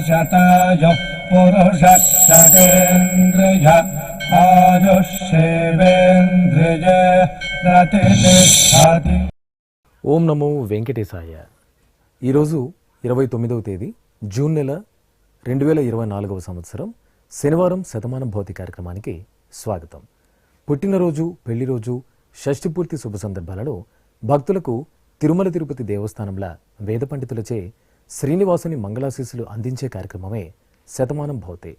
శతాయ పురుష శతేంద్రియ ఆయుష్యేవేంద్రియ ప్రతిష్టతి. ఓం నమో వెంకటేశాయ. ఈరోజు 29వ తేదీ జూన్ నెల 2024వ సంవత్సరం శనివారం శతమానం భౌతి కార్యక్రమానికి స్వాగతం. పుట్టినరోజు, పెళ్లిరోజు, షష్ఠిపూర్తి శుభ సందర్భాలలో భక్తులకు తిరుమల తిరుపతి దేవస్థానంల వేద పండితులచే శ్రీనివాసుని మంగళాశీస్సులు అందించే కార్యక్రమమే శతమానం భౌతి.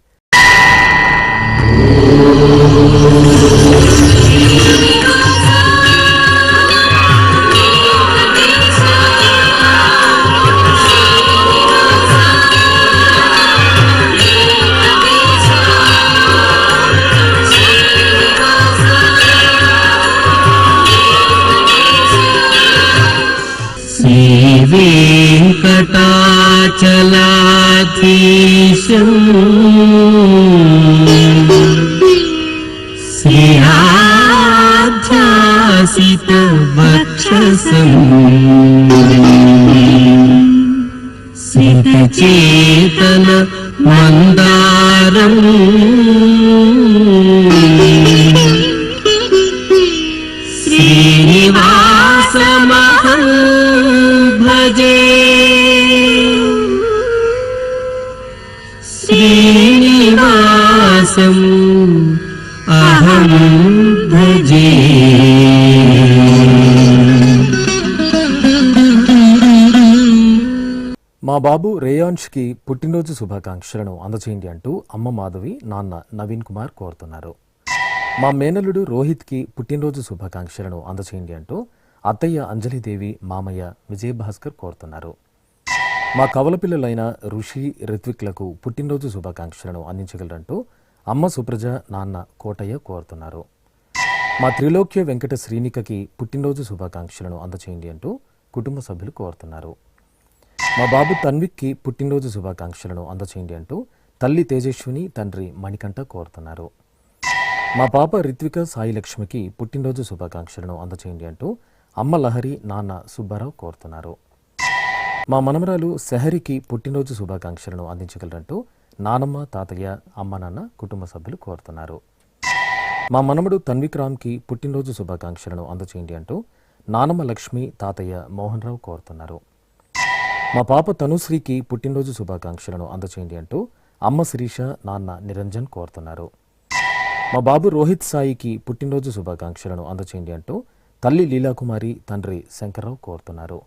వెంకటాచలాధీశం శ్రీయాధ్యాసిత వక్షసం సితచేతన మందారం శ్రీనివాసమహం భజే. శ్రీనివాసం అహం భజే. మా బాబు రేయాన్ష్కి పుట్టినరోజు శుభాకాంక్షలను అందచేయండి అంటూ అమ్మ మాధవి, నాన్న నవీన్ కుమార్ కోరుతున్నారు. మా మేనల్లుడు రోహిత్కి పుట్టినరోజు శుభాకాంక్షలను అందచేయండి అంటూ అత్తయ్య అంజలిదేవి, మామయ్య విజయభాస్కర్ కోరుతున్నారు. మా కవల పిల్లలైన ఋషి, రిత్విక్లకు పుట్టినరోజు శుభాకాంక్షలను అందించగలరంటూ అమ్మ సుప్రజ, నాన్న కోటయ్య కోరుతున్నారు. మా త్రిలోక్య వెంకట శ్రీనికకి పుట్టినరోజు శుభాకాంక్షలను అందచేయండి అంటూ కుటుంబ సభ్యులు కోరుతున్నారు. మా బాబు తన్విక్కి పుట్టినరోజు శుభాకాంక్షలను అందచేయండి అంటూ తల్లి తేజస్విని, తండ్రి మణికంఠ కోరుతున్నారు. మా పాప రిత్విక సాయిలక్ష్మికి పుట్టినరోజు శుభాకాంక్షలను అందచేయండి అంటూ అమ్మ లహరి, నాన్న సుబ్బారావు కోరుతున్నారు. మా మనమరాలు సెహరికి పుట్టినరోజు శుభాకాంక్షలను అందించగలరంటూ నానమ్మ, తాతయ్య, అమ్మ, నాన్న కుటుంబ సభ్యులు కోరుతున్నారు. మా మనమడు తన్విక్రామ్కి పుట్టినరోజు శుభాకాంక్షలను అందచేయండి అంటూ నానమ్మ లక్ష్మి, తాతయ్య మోహన్ రావు కోరుతున్నారు. మా పాప తనుశ్రీకి పుట్టినరోజు శుభాకాంక్షలను అందచేయండి అంటూ అమ్మ శిరీష, నాన్న నిరంజన్ కోరుతున్నారు. మా బాబు రోహిత్ సాయికి పుట్టినరోజు శుభాకాంక్షలను అందచేయండి అంటూ తల్లి లీలాకుమారి, తండ్రి శంకర్రావు కోరుతున్నారు.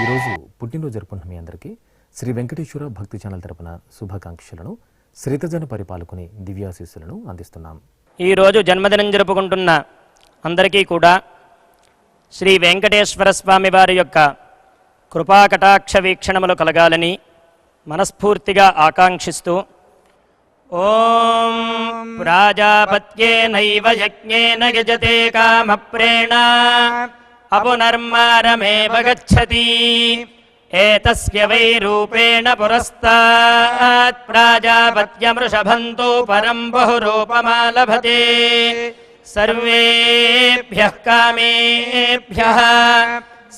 ఈరోజు పుట్టినరోజు జరుపుకున్న మీ అందరికీ శ్రీ వెంకటేశ్వర భక్తి ఛానల్ తరపున శుభాకాంక్షలను, శ్రీతజన పరిపాలకుని దివ్యాశీస్సులను అందిస్తున్నాం. ఈరోజు జన్మదినం జరుపుకుంటున్న అందరికీ కూడా శ్రీ వెంకటేశ్వర స్వామి వారి యొక్క కృపాకటాక్ష వీక్షణములు కలగాలని మనస్ఫూర్తిగా ఆకాంక్షిస్తూ ఓం ప్రాజాపత్యేనైవ యజ్ఞేన యజతే కామప్రేణ అపునర్మారమేవ గచ్చతి ఏతస్య వై రూపేణ పురస్తాత్ ప్రాజాపత్యమృషభంతో పరం బహురూపమాలభతే సర్వేభ్యః కామేభ్యః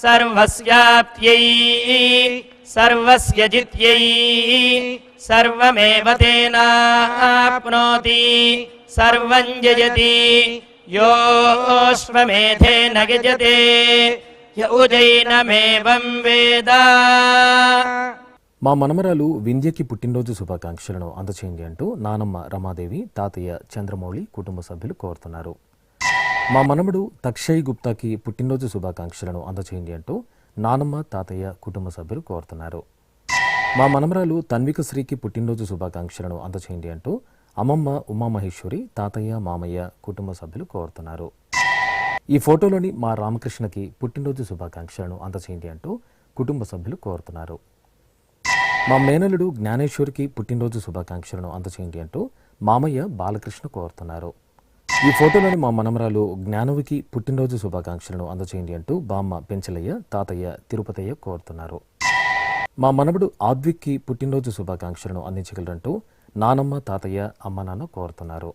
సర్వస్యాప్త్యై సర్వస్య జిత్యై సర్వమేవ తేనాప్నోతి సర్వం జయతి యోష్వమేధేన గజతే యౌజైనమేవం వేద. మా మనమరాలు వింధ్యకి పుట్టినరోజు శుభాకాంక్షలను అందచేయండి అంటూ నానమ్మ రమాదేవి, తాతయ్య చంద్రమౌళి కుటుంబ సభ్యులు కోరుతున్నారు. మా మనమడు తక్షయ్ గుప్తాకి పుట్టినరోజు శుభాకాంక్షలను అందచేయండి అంటూ నానమ్మ, తాతయ్య కుటుంబ సభ్యులు కోరుతున్నారు. మా మనమరాలు తన్విక శ్రీకి పుట్టినరోజు శుభాకాంక్షలను అందచేయండి అంటూ అమ్మమ్మ ఉమామహేశ్వరి, తాతయ్య, మామయ్య కుటుంబ సభ్యులు కోరుతున్నారు. ఈ ఫోటోలోని మా రామకృష్ణకి పుట్టినరోజు శుభాకాంక్షలను అందచేయండి అంటూ కుటుంబ సభ్యులు కోరుతున్నారు. మా మేనలుడు జ్ఞానేశ్వరికి పుట్టినరోజు శుభాకాంక్షలను అందచేయండి అంటూ మామయ్య బాలకృష్ణ కోరుతున్నారు. ఈ ఫోటోలోని మా మనమరాలు జ్ఞానవికి పుట్టినరోజు శుభాకాంక్షలను అందచేయండి అంటూ బామ్మ పెంచలయ్య, తాతయ్య తిరుపతయ్య కోరుతున్నారు. మా మనవడు ఆద్విక్కి పుట్టినరోజు శుభాకాంక్షలను అందించగలరంటూ నానమ్మ, తాతయ్య, అమ్మ, నాన్న కోరుతున్నారు.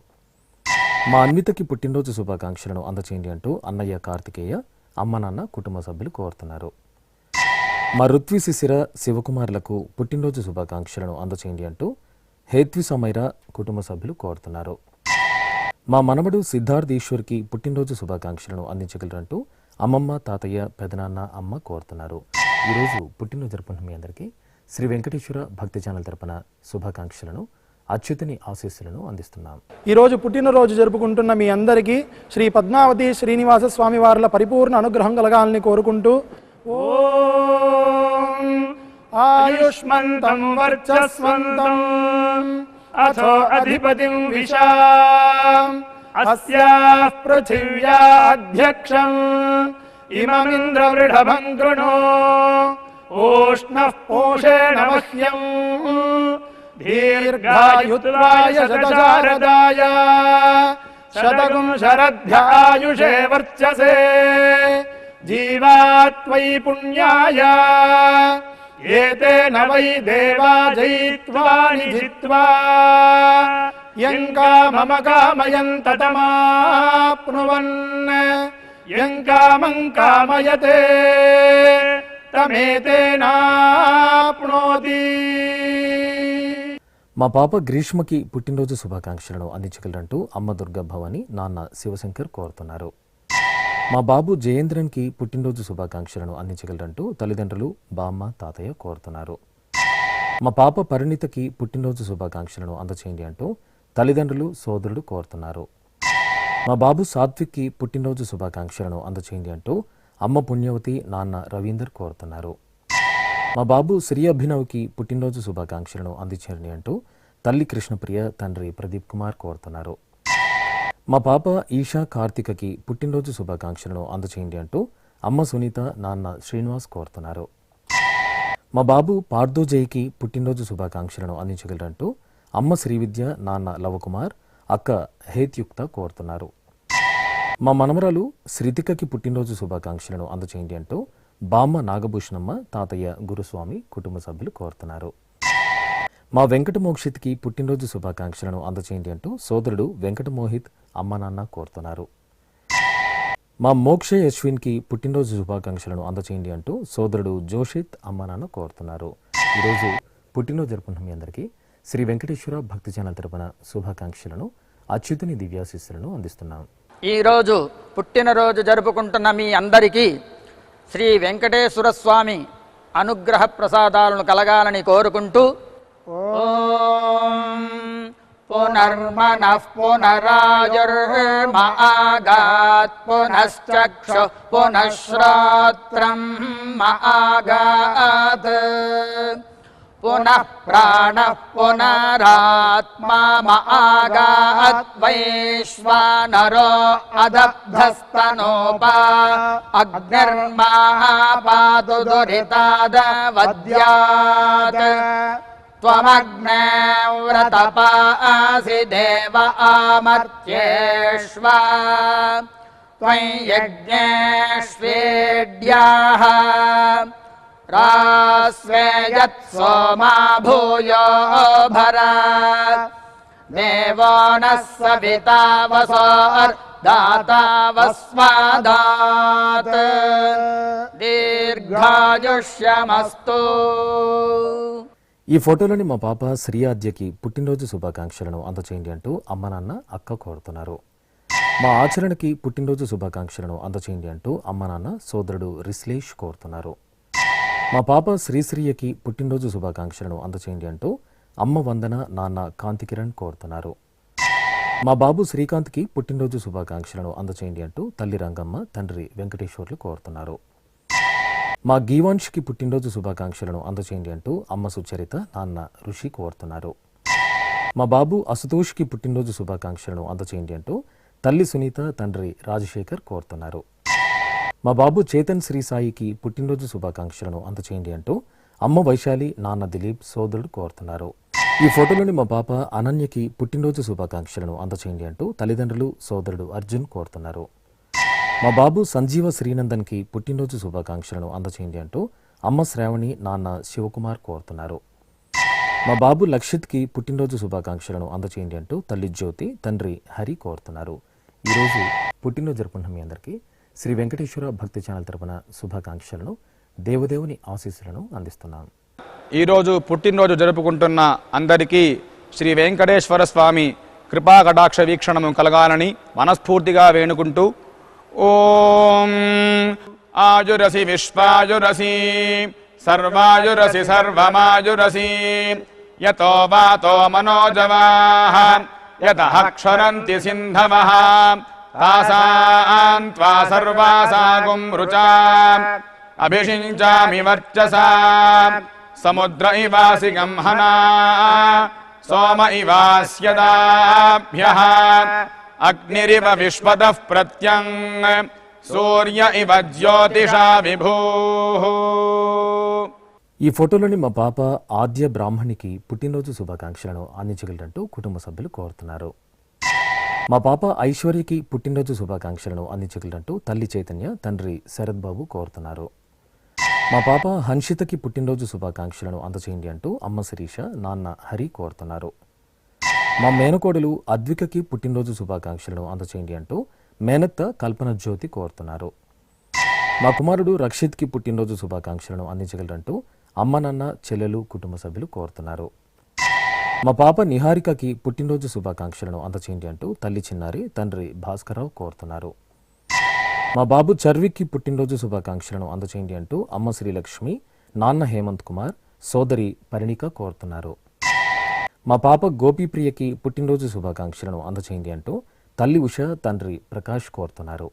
మా అన్వితకి పుట్టినరోజు శుభాకాంక్షలను అందచేయండి అంటూ అన్నయ్య కార్తికేయ, అమ్మ, నాన్న కుటుంబ సభ్యులు కోరుతున్నారు. మా రుత్వి శిశిర శివకుమార్లకు పుట్టినరోజు శుభాకాంక్షలను అందచేయండి అంటూ హేత్వి సమైరా కుటుంబ సభ్యులు కోరుతున్నారు. మా మనవడు సిద్ధార్థ్ ఈశ్వర్కి పుట్టినరోజు శుభాకాంక్షలను అందించగలరంటూ అమ్మమ్మ, తాతయ్య, పెదనాన్న, అమ్మ కోరుతున్నారు. ఈరోజు పుట్టినరోజు జరుపుకున్న మీ అందరికీ శ్రీ వెంకటేశ్వర భక్తి ఛానల్ తరపున శుభాకాంక్షలను, అచ్యుతుని ఆశీస్సులను అందిస్తున్నాం. ఈరోజు పుట్టినరోజు జరుపుకుంటున్న మీ అందరికీ శ్రీ పద్మావతి శ్రీనివాస స్వామి వార్ల పరిపూర్ణ అనుగ్రహం కలగాలని కోరుకుంటూ ఓం ఆయుష్మంతం వర్చస్వంతం అథో అధిపతిం విశాం అస్యాః పృథివ్యాధ్యక్షం ఇమమింద్రవృఢభం కృణో ఓష్ణః పోషేణ మహ్యం దీర్ఘాయుత్వాయ శతశారదాయ శతగుం శరధ్యాయుషే వర్చసే జీవాత్వై పుణ్యాయ ఏతేన వై దేవా జయిత్వా నిజిత్వా యం కామమ కామయం తతమాప్నువన్ యం కామం కామయతే తమేతేనాప్నోతి. మా పాప గ్రీష్మకి పుట్టినరోజు శుభాకాంక్షలను అందించగలరంటూ అమ్మ దుర్గా భవాని, నాన్న శివశంకర్ కోరుతున్నారు. మా బాబు జయేంద్రన్కి పుట్టినరోజు శుభాకాంక్షలను అందించగలరంటూ తల్లిదండ్రులు, బామ్మ, తాతయ్య కోరుతున్నారు. మా పాప పరిణితకి పుట్టినరోజు శుభాకాంక్షలను అందచేయండి అంటూ తల్లిదండ్రులు, సోదరుడు కోరుతున్నారు. మా బాబు సాత్విక్కి పుట్టినరోజు శుభాకాంక్షలను అందచేయండి అంటూ అమ్మ పుణ్యవతి, నాన్న రవీందర్ కోరుతున్నారు. మా బాబు శ్రీ అభినవ్కి పుట్టినరోజు శుభాకాంక్షలను అందించండి అంటూ తల్లి కృష్ణప్రియ, తండ్రి ప్రదీప్ కుమార్ కోరుతున్నారు. మా పాప ఈషా కార్తికకి పుట్టినరోజు శుభాకాంక్షలను అందచేయండి అంటూ అమ్మ సునీత, నాన్న శ్రీనివాస్ కోరుతున్నారు. మా బాబు పార్థోజయ్కి పుట్టినరోజు శుభాకాంక్షలను అందించగలరంటూ అమ్మ శ్రీవిద్య, నాన్న లవకుమార్, అక్క హేత్యుక్త కోరుతున్నారు. మా మనమరాలు శ్రీతికకి పుట్టినరోజు శుభాకాంక్షలను అందచేయండి అంటూ బామ్మ నాగభూషణమ్మ, తాతయ్య గురుస్వామి కుటుంబ సభ్యులు కోరుతున్నారు. మా వెంకట మోక్షిత్కి పుట్టినరోజు శుభాకాంక్షలను అందచేయండి అంటూ సోదరుడు వెంకట మోహిత్, అమ్మ, నాన్న కోరుతున్నారు. మా మోక్ష యశ్విన్కి పుట్టినరోజు శుభాకాంక్షలను అందచేయండి అంటూ సోదరుడు జోషిత్, అమ్మ, నాన్న కోరుతున్నారు. ఈరోజు పుట్టినరోజు జరుపుకున్న మీ అందరికీ శ్రీ వెంకటేశ్వర భక్తి ఛానల్ తరపున శుభాకాంక్షలను, అచ్యుతుని దివ్యాశీస్సులను అందిస్తున్నాం. ఈరోజు పుట్టినరోజు జరుపుకుంటున్న మీ అందరికీ శ్రీ వెంకటేశ్వర స్వామి అనుగ్రహ ప్రసాదాలను కలగాలని కోరుకుంటూ ఓం పునర్మనః పునరాయుర్మాగాత్ పునశ్చక్షు పునఃశ్రోత్రం మాగాత్ పునః ప్రాణః పునరాత్మా మాగాత్ వైశ్వానరో అదబ్ధస్తనోపా అగ్నిర్మాపాతు దురితాదవద్యాత్ త్వమగ్నే వ్రతపాసి దేవ ఆమర్త్యేష్వ త్వం యజ్ఞేష్వేడ్యాః రాస్వేయత్ సోమా భూయో భరా దేవో నః సవితా వసోర్దాతా వస్మాదాత్ దీర్ఘాయుష్యమస్తు. ఈ ఫోటోలోని మా పాప శ్రీయాద్యకి పుట్టినరోజు శుభాకాంక్షలను అందచేయండి అంటూ అమ్మ, నాన్న, అక్క కోరుతున్నారు. మా ఆచరణకి పుట్టినరోజు శుభాకాంక్షలను అందచేయండి అంటూ అమ్మ, నాన్న, సోదరుడు రిశ్లేష్ కోరుతున్నారు. మా పాప శ్రీశ్రీయకి పుట్టినరోజు శుభాకాంక్షలను అందచేయండి అంటూ అమ్మ వందన, నాన్న కాంతికిరణ్ కోరుతున్నారు. మా బాబు శ్రీకాంత్కి పుట్టినరోజు శుభాకాంక్షలను అందచేయండి అంటూ తల్లి రంగమ్మ, తండ్రి వెంకటేశ్వర్లు కోరుతున్నారు. మా గీవాంష్కి పుట్టినరోజు శుభాకాంక్షలను అందచేయండి అంటూ అమ్మ సుచరిత, నాన్న ఋషి కోరుతున్నారు. మా బాబు అసుతోష్కి పుట్టినరోజు శుభాకాంక్షలను అందచేయండి అంటూ తల్లి సునీత, తండ్రి రాజశేఖర్ కోరుతున్నారు. మా బాబు చేతన్ శ్రీ సాయికి పుట్టినరోజు శుభాకాంక్షలను అందచేయండి అంటూ అమ్మ వైశాలి, నాన్న దిలీప్, సోదరుడు కోరుతున్నారు. ఈ ఫోటోలోని మా పాప అనన్యకి పుట్టినరోజు శుభాకాంక్షలను అందచేయండి అంటూ తల్లిదండ్రులు, సోదరుడు అర్జున్ కోరుతున్నారు. మా బాబు సంజీవ శ్రీనందన్కి పుట్టినరోజు శుభాకాంక్షలను అందచేయండి అంటూ అమ్మ శ్రావణి, నాన్న శివకుమార్ కోరుతున్నారు. మా బాబు లక్షిత్కి పుట్టినరోజు శుభాకాంక్షలను అందచేయండి అంటూ తల్లి జ్యోతి, తండ్రి హరి కోరుతున్నారు. ఈరోజు పుట్టినరోజు జరుపుకున్న మీ అందరికీ శ్రీ వెంకటేశ్వర భక్తి ఛానల్ తరపున శుభాకాంక్షలను, దేవదేవుని ఆశీస్సులను అందిస్తున్నాం. ఈరోజు పుట్టినరోజు జరుపుకుంటున్న అందరికీ శ్రీ వెంకటేశ్వర స్వామి కృపా కటాక్ష వీక్షణము కలగాలని మనస్ఫూర్తిగా వేణుకుంటూ ఓం ఆయురసి విశ్వాయురసి సర్వాయురసి సర్వమాయురసి యతో వాతో మనోజవాః యతః క్షరంతి సింధవః తాసాం త్వా సర్వాసాగుం రుచా అభిషించామి వర్చసా సముద్ర ఇవాసి గంహనా సోమ ఇవాస్యదాభ్యః అగ్నిరివ విశ్వదః ప్రత్యంగ్ సూర్య ఇవ జ్యోతిషా విభూః. ఈ ఫోటోలోని మా పాప ఆద్య బ్రాహ్మణికి పుట్టినరోజు శుభాకాంక్షలను అందించగలరంటూ కుటుంబ సభ్యులు కోరుతున్నారు. మా పాప ఐశ్వర్యకి పుట్టినరోజు శుభాకాంక్షలను అందించగలరంటూ తల్లి చైతన్య, తండ్రి శరత్ బాబు కోరుతున్నారు. మా పాప హన్షితకి పుట్టినరోజు శుభాకాంక్షలను అందచేయండి అంటూ అమ్మ శిరీష, నాన్న హరి కోరుతున్నారు. మా మేనకోడలు అద్వికకి పుట్టినరోజు శుభాకాంక్షలను అందచేయండి అంటూ మేనత్త కల్పన జ్యోతి కోరుతున్నారు. మా కుమారుడు రక్షిత్కి పుట్టినరోజు శుభాకాంక్షలను అందించగలరంటూ అమ్మ, నాన్న, చెల్లెలు, కుటుంబ సభ్యులు కోరుతున్నారు. మా పాప నిహారికకి పుట్టినరోజు శుభాకాంక్షలను అందచేయండి అంటూ తల్లి చిన్నారి, తండ్రి భాస్కరరావు కోరుతున్నారు. మా బాబు చర్విక్కి పుట్టినరోజు శుభాకాంక్షలను అందచేయండి అంటూ అమ్మ శ్రీలక్ష్మి, నాన్న హేమంత్ కుమార్, సోదరి పరిణిక కోరుతున్నారు. మా పాప గోపీప్రియకి పుట్టినరోజు శుభాకాంక్షలను అందచేయండి అంటూ తల్లి ఉష, తండ్రి ప్రకాష్ కోరుతున్నారు.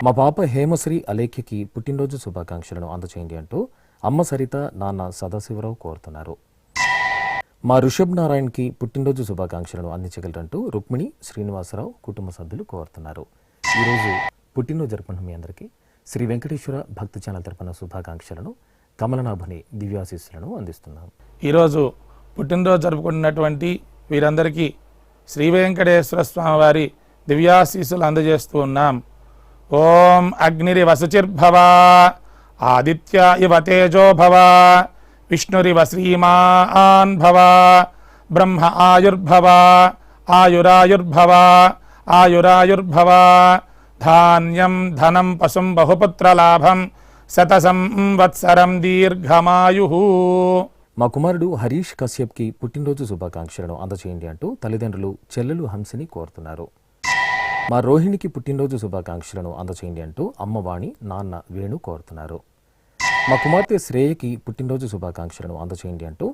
మా పాప హేమశ్రీ అలేఖ్యకి పుట్టినరోజు శుభాకాంక్షలను అందచేయండి అంటూ అమ్మ సరిత, నాన్న సదాశివరావు కోరుతున్నారు. మా ఋషభ్ నారాయణ్కి పుట్టినరోజు శుభాకాంక్షలను అందించగలరంటూ రుక్మిణి, శ్రీనివాసరావు, కుటుంబ సభ్యులు కోరుతున్నారు. ఈరోజు పుట్టినరోజు జరుపుకున్న మీ అందరికీ శ్రీ వెంకటేశ్వర భక్తి ఛానల్ తరపున శుభాకాంక్షలను, కమలనాభుని దివ్యాశీస్సులను అందిస్తున్నాం. ఈరోజు పుట్టినరోజు జరుపుకుంటున్నటువంటి వీరందరికీ శ్రీ వెంకటేశ్వర స్వామి వారి దివ్యాశీస్సులు అందజేస్తూ ఉన్నాం. ఓం అగ్నిరి వసుచిర్భవ, ఆదిత్య ఇవ తేజో భవ, విష్ణురివ శ్రీమాన్ భవ, బ్రహ్మ ఆయుర్భవ, ఆయురాయుర్భవ, ఆయురాయుర్భవ, ధాన్యం ధనం పశుం బహుపుత్రలాభం, శతసం వత్సరం దీర్ఘమాయుః. మా కుమారుడు హరీష్ కశ్యప్కి పుట్టినరోజు శుభాకాంక్షలను అందచేయండి అంటూ తల్లిదండ్రులు, చెల్లెలు హంసిని కోరుతున్నారు. మా రోహిణికి పుట్టినరోజు శుభాకాంక్షలను అందచేయండి అంటూ అమ్మవాణి, నాన్న వేణు కోరుతున్నారు. మా కుమార్తె శ్రేయకి పుట్టినరోజు శుభాకాంక్షలను అందచేయండి అంటూ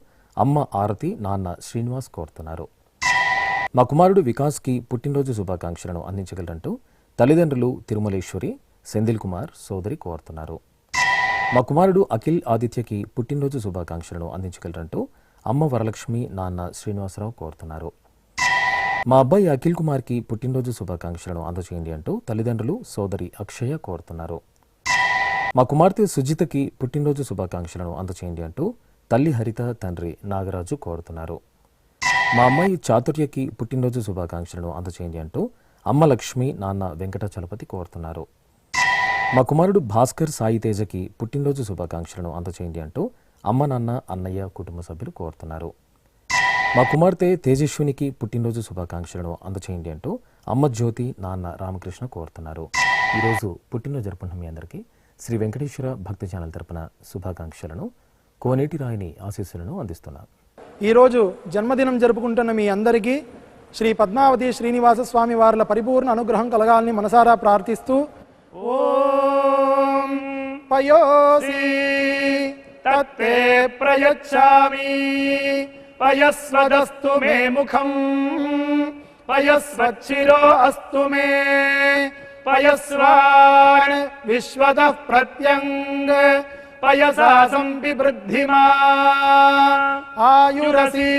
అమ్మ ఆరతి, నాన్న శ్రీనివాస్ కోరుతున్నారు. మా కుమారుడు వికాస్కి పుట్టినరోజు శుభాకాంక్షలను అందించగలరంటూ తల్లిదండ్రులు తిరుమలేశ్వరి, సెందిల్ కుమార్, సోదరి కోరుతున్నారు. మా కుమారుడు అఖిల్ ఆదిత్యకి పుట్టినరోజు శుభాకాంక్షలను అందించగలరంటూ అమ్మ వరలక్ష్మి, నాన్న శ్రీనివాసరావు కోరుతున్నారు. మా అబ్బాయి అఖిల్ కుమార్కి పుట్టినరోజు శుభాకాంక్షలను అందచేయండి అంటూ తల్లిదండ్రులు, సోదరి అక్షయ కోరుతున్నారు. మా కుమార్తె సుజితకి పుట్టినరోజు శుభాకాంక్షలను అందచేయండి అంటూ తల్లి హరిత, తండ్రి నాగరాజు కోరుతున్నారు. మా అమ్మాయి చాతుర్యకి పుట్టినరోజు శుభాకాంక్షలను అందచేయండి అంటూ అమ్మ లక్ష్మి, నాన్న వెంకటాచలపతి కోరుతున్నారు. మా కుమారుడు భాస్కర్ సాయి తేజకి పుట్టినరోజు శుభాకాంక్షలను అందచేయండి అంటూ అమ్మ, నాన్న, అన్నయ్య, కుటుంబ సభ్యులు కోరుతున్నారు. మా కుమార్తె తేజస్వినికి పుట్టినరోజు శుభాకాంక్షలను అందచేయండి అంటూ అమ్మ జ్యోతి, నాన్న రామకృష్ణ కోరుతున్నారు. ఈరోజు పుట్టినరోజు జరుపుకున్న మీ అందరికీ శ్రీ వెంకటేశ్వర భక్తి ఛానల్ తరపున శుభాకాంక్షలను, కోనేటి రాయిని ఆశీస్సులను అందిస్తున్నాం. ఈరోజు జన్మదినం జరుపుకుంటున్న మీ అందరికీ శ్రీ పద్మావతి శ్రీనివాస స్వామి వార్ల పరిపూర్ణ అనుగ్రహం కలగాలని మనసారా ప్రార్థిస్తూ ఓం పయోసి తత్తే ప్రయచ్ఛామి పయస్వదస్తు మే ముఖం పయస్వచ్చిరో అస్తు మే పయస్వాన్ విశ్వదః ప్రత్యంగ పయసా సంవివృద్ధిమా ఆయురసి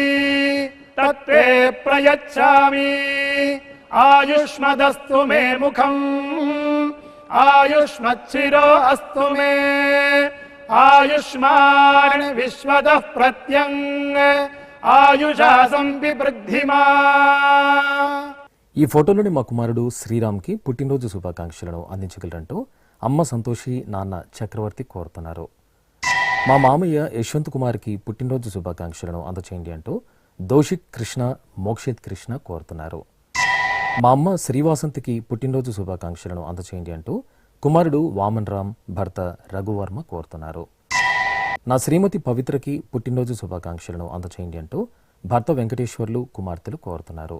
తత్తే ప్రయచ్ఛామి ఆయుష్మదస్తు మే ముఖం ఆయుష్మచ్చిరో అస్తు మే ఆయుష్మాన్ విశ్వదః ప్రత్యంగ ఆయుషా సంవివృద్ధిమా. ఈ ఫోటోలోని మా కుమారుడు శ్రీరామ్కి పుట్టినరోజు శుభాకాంక్షలను అందించగలరంటూ అమ్మ సంతోషి, నాన్న చక్రవర్తి కోరుతున్నారు. మా మామయ్య యశ్వంత్ కుమార్కి పుట్టినరోజు శుభాకాంక్షలను అందచేయండి అంటూ దోషిక్ కృష్ణ, మోక్షిత్ కృష్ణ కోరుతున్నారు. మా అమ్మ శ్రీవాసంతికి పుట్టినరోజు శుభాకాంక్షలను అందచేయండి అంటూ కుమారుడు వామన్ రామ్, భర్త రఘువర్మ కోరుతున్నారు. నా శ్రీమతి పవిత్రకి పుట్టినరోజు శుభాకాంక్షలను అందచేయండి అంటూ భర్త వెంకటేశ్వర్లు, కుమార్తెలు కోరుతున్నారు.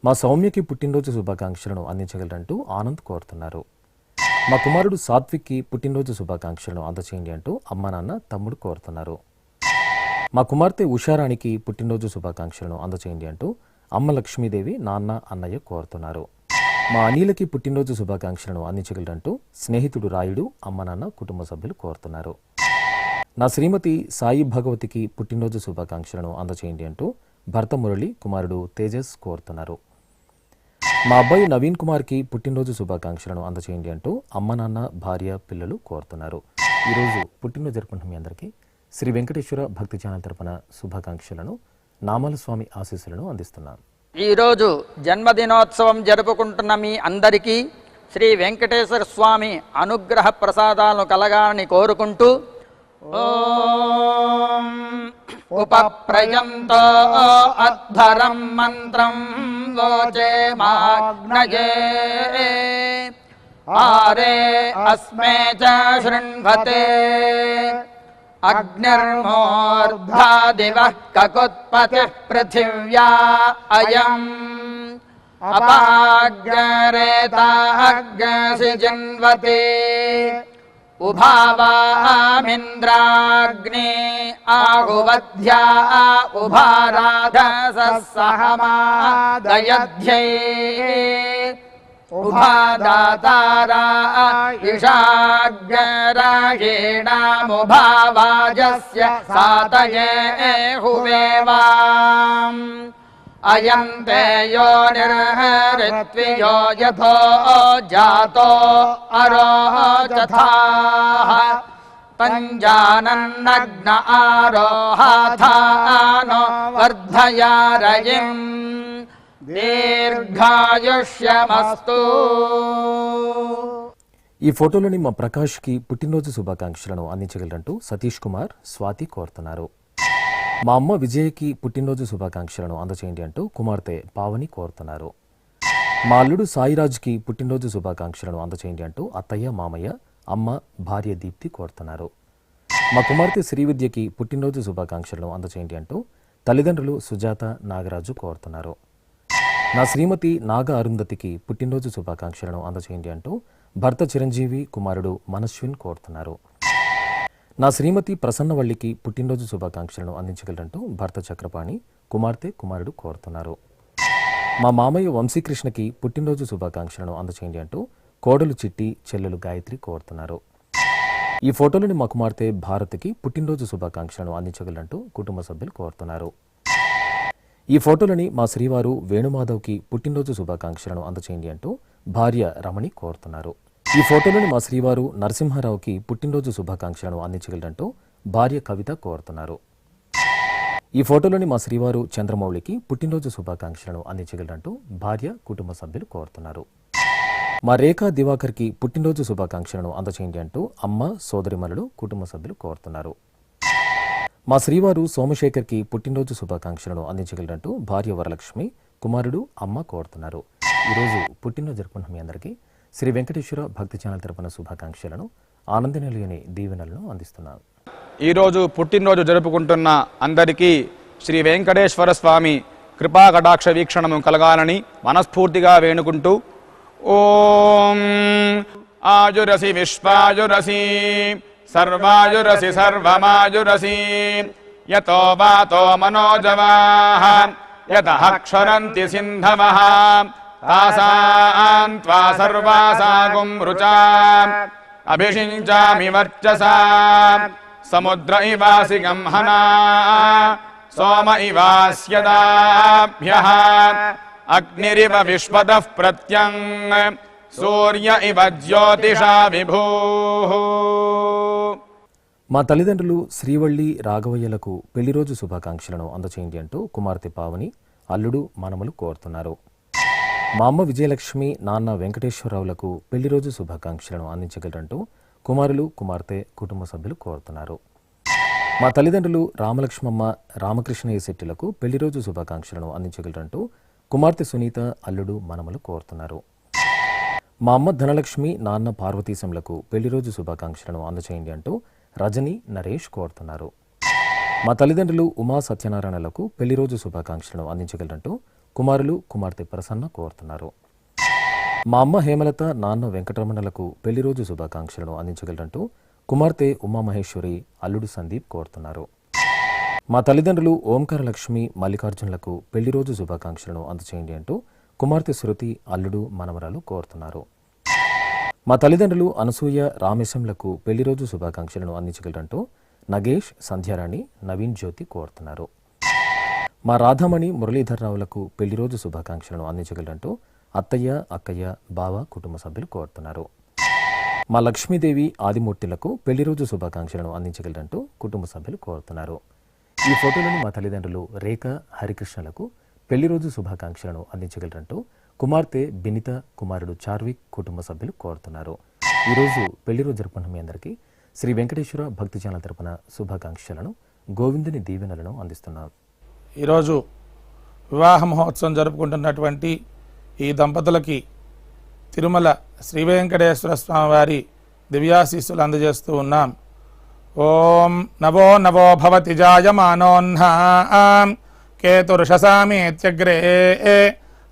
మా సౌమ్యకి పుట్టినరోజు శుభాకాంక్షలను అందించగలరంటూ ఆనంద్ కోరుతున్నారు. మా కుమారుడు సాత్విక్కి పుట్టినరోజు శుభాకాంక్షలను అందచేయండి అంటూ అమ్మ, నాన్న, తమ్ముడు కోరుతున్నారు. మా కుమార్తె ఉషారాణికి పుట్టినరోజు శుభాకాంక్షలను అందచేయండి అంటూ అమ్మ లక్ష్మీదేవి, నాన్న, అన్నయ్య కోరుతున్నారు. మా అనిలకి పుట్టినరోజు శుభాకాంక్షలను అందించగలరంటూ స్నేహితుడు రాయుడు, అమ్మ, నాన్న, కుటుంబ సభ్యులు కోరుతున్నారు. నా శ్రీమతి సాయి భగవతికి పుట్టినరోజు శుభాకాంక్షలను అందచేయండి అంటూ భర్త మురళి, కుమారుడు తేజస్ కోరుతున్నారు. మా అబ్బాయి నవీన్ కుమార్కి పుట్టినరోజు శుభాకాంక్షలను అందచేయండి అంటూ అమ్మ, నాన్న, భార్య, పిల్లలు కోరుతున్నారు. ఈరోజు పుట్టినరోజు జరుపుకుంటున్న మీ అందరికీ శ్రీ వెంకటేశ్వర భక్తి ఛానల్ తరపున శుభాకాంక్షలను, నామాల స్వామి ఆశీస్సులను అందిస్తున్నాను. ఈరోజు జన్మదినోత్సవం జరుపుకుంటున్న మీ అందరికీ శ్రీ వెంకటేశ్వర స్వామి అనుగ్రహ ప్రసాదాలను కలగాలని కోరుకుంటూ ఓం ఉపప్రయంతో అధ్వరం మంత్రం లోచే మాగ్నయే ఆరే అస్మే చ శృణ్వతే అగ్నిర్మూర్ధా దివః కకుత్పతిః పృథివ్యా అయం అపాగ్రేతాగ్సి జన్వతే ఉభావామింద్రాగ్నే ఆహువధ్యా ఉభారాధసహమాదయధ్యై ఉభాదాతారా ఇషాగ్రాయేణాముభావాజస్య సాతయే హువేవాం అయంతే యో నిర్హరిత్వియో యథో జాతో అరోచథాః పంజానన్నగ్న ఆరోహాథానో వర్ధయారయిం దీర్ఘాయుష్యమస్తు. ఈ ఫోటోలోని మా ప్రకాష్కి పుట్టినరోజు శుభాకాంక్షలను అందించగలరంటూ సతీష్ కుమార్, స్వాతి కోరుతున్నారు. మా అమ్మ విజయకి పుట్టినరోజు శుభాకాంక్షలను అందచేయండి అంటూ కుమార్తె పావని కోరుతున్నారు. మా అల్లుడు సాయిరాజ్కి పుట్టినరోజు శుభాకాంక్షలను అందచేయండి అంటూ అత్తయ్య, మామయ్య, అమ్మ, భార్య దీప్తి కోరుతున్నారు. మా కుమార్తె శ్రీవిద్యకి పుట్టినరోజు శుభాకాంక్షలను అందచేయండి అంటూ తల్లిదండ్రులు సుజాత, నాగరాజు కోరుతున్నారు. నా శ్రీమతి నాగ అరుంధతికి పుట్టినరోజు శుభాకాంక్షలను అందచేయండి అంటూ భర్త చిరంజీవి, కుమారుడు మనస్విన్ కోరుతున్నారు. నా శ్రీమతి ప్రసన్నవల్లికి పుట్టినరోజు శుభాకాంక్షలను అందించగలరంటూ భర్త చక్రపాణి, కుమార్తె, కుమారుడు కోరుతున్నారు. మా మామయ్య వంశీకృష్ణకి పుట్టినరోజు శుభాకాంక్షలను అందచేయండి అంటూ కోడలు చిట్టి, చెల్లెలు గాయత్రి కోరుతున్నారు. ఈ ఫోటోలోని మా కుమార్తె భారతికి పుట్టినరోజు శుభాకాంక్షలను అందించగలరంటూ కుటుంబ సభ్యులు కోరుతున్నారు. ఈ ఫోటోలోని మా శ్రీవారు వేణుమాధవ్కి పుట్టినరోజు శుభాకాంక్షలను అందచేయండి అంటూ భార్య రమణి కోరుతున్నారు. ఈ ఫోటోలోని మా శ్రీవారు నరసింహారావుకి పుట్టినరోజు శుభాకాంక్షలను అందించగలరంటూ భార్య కవిత కోరుతున్నారు. ఈ ఫోటోలోని మా శ్రీవారు చంద్రమౌళికి పుట్టినరోజు శుభాకాంక్షలను అందించగలరంటూ భార్య, కుటుంబ సభ్యులు కోరుతున్నారు. మా రేఖా దివాకర్కి పుట్టినరోజు శుభాకాంక్షలను అందచేయండి అంటూ అమ్మ, సోదరిమణులు, కుటుంబ సభ్యులు కోరుతున్నారు. మా శ్రీవారు సోమశేఖర్కి పుట్టినరోజు శుభాకాంక్షలను అందించగలరంటూ భార్య వరలక్ష్మి, కుమారుడు, అమ్మ కోరుతున్నారు. ఈరోజు పుట్టినరోజు జరుపుకుంటున్న మీ అందరికీ శ్రీ వెంకటేశ్వర భక్తి ఛానల్ తరపున శుభాకాంక్షలను, ఆనందనిలయని దీవెనలను అందిస్తున్నాను. ఈరోజు పుట్టినరోజు జరుపుకుంటున్న అందరికీ శ్రీ వెంకటేశ్వర స్వామి కృపా కటాక్ష వీక్షణము కలగాలని మనస్ఫూర్తిగా వేణుకుంటూ ఓం ఆయురసి విశ్వాయురసి సర్వాయురసి సర్వమాయురసి యతో వాతో మనోజవాః యతః క్షరంతి సింధవః తాసాం త్వా సర్వాసాగుం రుచాం అభిషించామి వర్చసా సముద్ర ఇవాసి గంహనా సోమ ఇవాస్యదాభ్యః అగ్నిరివ విశ్వదః ప్రత్యం సూర్య ఇవ జ్యోతిషా విభూః. మా తల్లిదండ్రులు శ్రీవల్లి, రాఘవయ్యలకు పెళ్లిరోజు శుభాకాంక్షలను అందచేయండి అంటూ కుమార్తె పావని, అల్లుడు, మనమలు కోరుతున్నారు. మా అమ్మ విజయలక్ష్మి, నాన్న వెంకటేశ్వరరావులకు పెళ్లిరోజు శుభాకాంక్షలను అందించగలరంటూ కుమారులు, కుమార్తె, కుటుంబ సభ్యులు కోరుతున్నారు. మా తల్లిదండ్రులు రామలక్ష్మమ్మ, రామకృష్ణయ్య శెట్టిలకు పెళ్లిరోజు శుభాకాంక్షలను అందించగలరంటూ కుమార్తె సునీత, అల్లుడు, మనమలు కోరుతున్నారు. మా అమ్మ ధనలక్ష్మి నాన్న పార్వతీశంలకు పెళ్లి రోజు శుభాకాంక్షలను అందచేయండి అంటూ రజని నరేష్ కోరుతున్నారు. మా తల్లిదండ్రులు ఉమా సత్యనారాయణలకు పెళ్లి రోజు శుభాకాంక్షలను అందించగలరంటూ కుమారులు కుమార్తె ప్రసన్న కోరుతున్నారు. మా అమ్మ హేమలత నాన్న వెంకటరమణలకు పెళ్లి రోజు శుభాకాంక్షలను అందించగలరంటూ కుమార్తె ఉమామహేశ్వరి అల్లుడు సందీప్ కోరుతున్నారు. మా తల్లిదండ్రులు ఓంకారలక్ష్మి మల్లికార్జునులకు పెళ్లి రోజు శుభాకాంక్షలను అందచేయండి అంటూ కుమార్తె శృతి అల్లుడు మనవరాలు కోరుతున్నారు. మా తల్లిదండ్రులు అనసూయ రామేశంలకు పెళ్లి రోజు శుభాకాంక్షలను అందించగలరంటూ నగేష్ సంధ్యారాణి నవీన్ జ్యోతి కోరుతున్నారు. మా రాధామణి మురళీధర్రావులకు పెళ్లి రోజు శుభాకాంక్షలను అందించగలరంటూ అత్తయ్య అక్కయ్య బావ కుటుంబ సభ్యులు కోరుతున్నారు. మా లక్ష్మీదేవి ఆదిమూర్తులకు పెళ్లి రోజు శుభాకాంక్షలను అందించగలరంటూ కుటుంబ సభ్యులు కోరుతున్నారు. ఈ ఫోటోలను మా తల్లిదండ్రులు రేఖ హరికృష్ణలకు పెళ్లి రోజు శుభాకాంక్షలను అందించగలరంటూ కుమార్తె బినిత కుమారుడు చార్విక్ కుటుంబ సభ్యులు కోరుతున్నారు. ఈరోజు పెళ్లి రోజు జరుపుకున్న మీ అందరికీ శ్రీ వెంకటేశ్వర భక్తి ఛానల్ తరపున శుభాకాంక్షలను గోవిందుని దీవెనలను అందిస్తున్నాం. ఈరోజు వివాహ మహోత్సవం జరుపుకుంటున్నటువంటి ఈ దంపతులకి తిరుమల శ్రీ వెంకటేశ్వర స్వామి వారి దివ్యాశీస్సులు అందజేస్తూ ఉన్నాం. ఓం నవో నవో భవతి జాయమానోన్హాం కేతుర్షసామేత్యగ్రే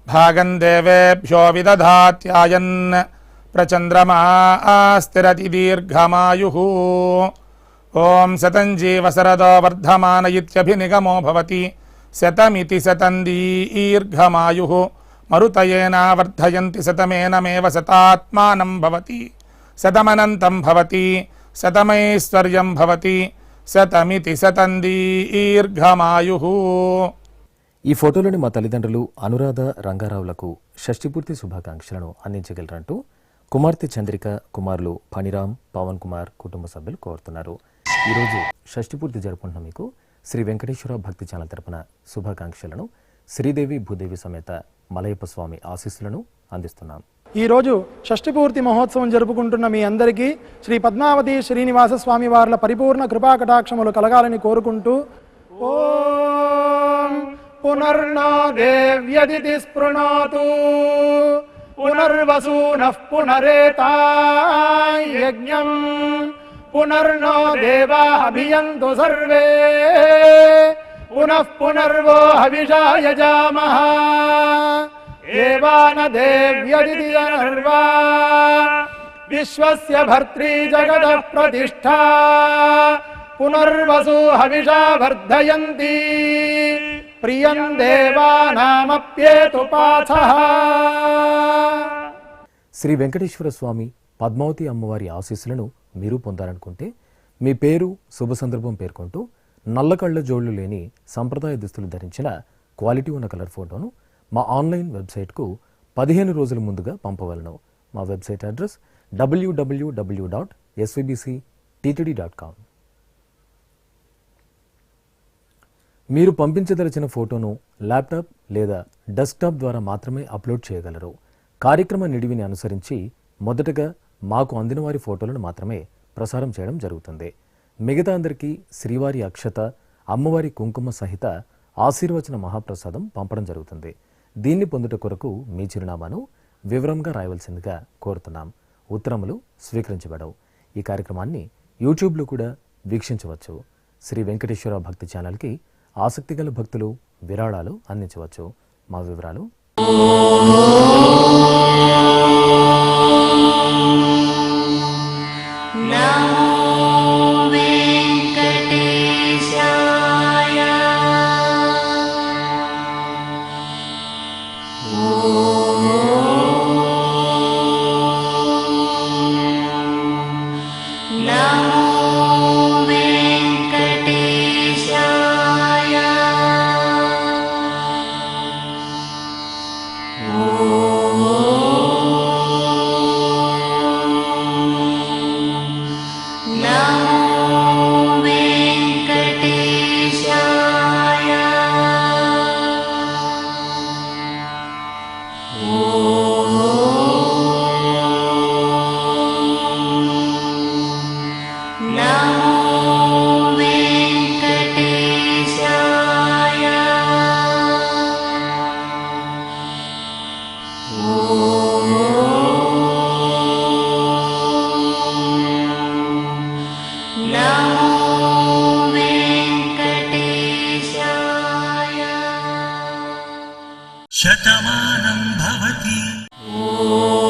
భాగం దేవేభ్యో విదధాత్యాయన్ ప్రచంద్రమా స్థిరతి దీర్ఘమాయుః. ఓం శతం జీవ శరదో వర్ధమాన ఇత్యభినిగమో భవతి శతమితి శతం దీర్ఘమాయుః. మరుతయేన వర్ధయంతి శతమేనమేవ శతాత్మానం భవతి శతమనంతం భవతి శతమైశ్వర్యం భవతి శతమితి శతం దీర్ఘమాయుః. ఈ ఫోటోలోని మా తల్లిదండ్రులు అనురాధ రంగారావులకు షష్ఠిపూర్తి శుభాకాంక్షలను అందించగలరంటూ కుమార్తె చంద్రిక కుమారులు ఫణిరామ్ పవన్ కుమార్ కుటుంబ సభ్యులు కోరుతున్నారు. ఈరోజు షష్ఠిపూర్తి జరుపుకుంటున్న మీకు శ్రీ వెంకటేశ్వర భక్తి ఛానల్ తరపున శుభాకాంక్షలను శ్రీదేవి భూదేవి సమేత మలయప్ప స్వామి ఆశీస్సులను అందిస్తున్నాం. ఈరోజు షష్ఠిపూర్తి మహోత్సవం జరుపుకుంటున్న మీ అందరికీ శ్రీ పద్మావతి శ్రీనివాస స్వామి వార్ల పరిపూర్ణ కృపాకటాక్షములు కలగాలని కోరుకుంటూ ఓం పునర్నో దేవ్యదితి స్పృణోతు పునర్వసూనః పునరేతాయజ్ఞం పునర్నో దేవా అభియంతు సర్వే పునః పునర్వో హవిషా యజామః ఏవాన దేవ్యదితి అనర్వా విశ్వస్య భర్త్రీ జగతః ప్రతిష్ఠా పునర్వసు హవిషా వర్ధయంతి ప్రియం దేవానామప్యేతు పాథః. శ్రీ వెంకటేశ్వర స్వామి పద్మావతి అమ్మవారి ఆశీస్సులను మీరు పొందాలనుకుంటే మీ పేరు శుభ సందర్భం పేర్కొంటూ నల్ల కళ్ళ జోళ్లు లేని సంప్రదాయ దుస్తులు ధరించిన క్వాలిటీ ఉన్న కలర్ ఫోటోను మా ఆన్లైన్ వెబ్సైట్కు 15 రోజుల ముందుగా పంపవలను. మా వెబ్సైట్ అడ్రస్ www.svbcttd.com. మీరు పంపించదలిచిన ఫోటోను ల్యాప్టాప్ లేదా డెస్క్టాప్ ద్వారా మాత్రమే అప్లోడ్ చేయగలరు. కార్యక్రమ నిడివిని అనుసరించి మొదటగా మాకు అందిన వారి ఫోటోలను మాత్రమే ప్రసారం చేయడం జరుగుతుంది. మిగతా అందరికీ శ్రీవారి అక్షత అమ్మవారి కుంకుమ సహిత ఆశీర్వచన మహాప్రసాదం పంపడం జరుగుతుంది. దీన్ని పొందుట కొరకు మీ చిరునామాను వివరంగా రాయవలసిందిగా కోరుతున్నాం. ఉత్తరములు స్వీకరించబడవు. ఈ కార్యక్రమాన్ని యూట్యూబ్లో కూడా వీక్షించవచ్చు. శ్రీ వెంకటేశ్వర భక్తి ఛానల్కి ఆసక్తిగల భక్తులు విరాళాలు అందించవచ్చు. మా వివరాలు Oh सन्तानं भवति।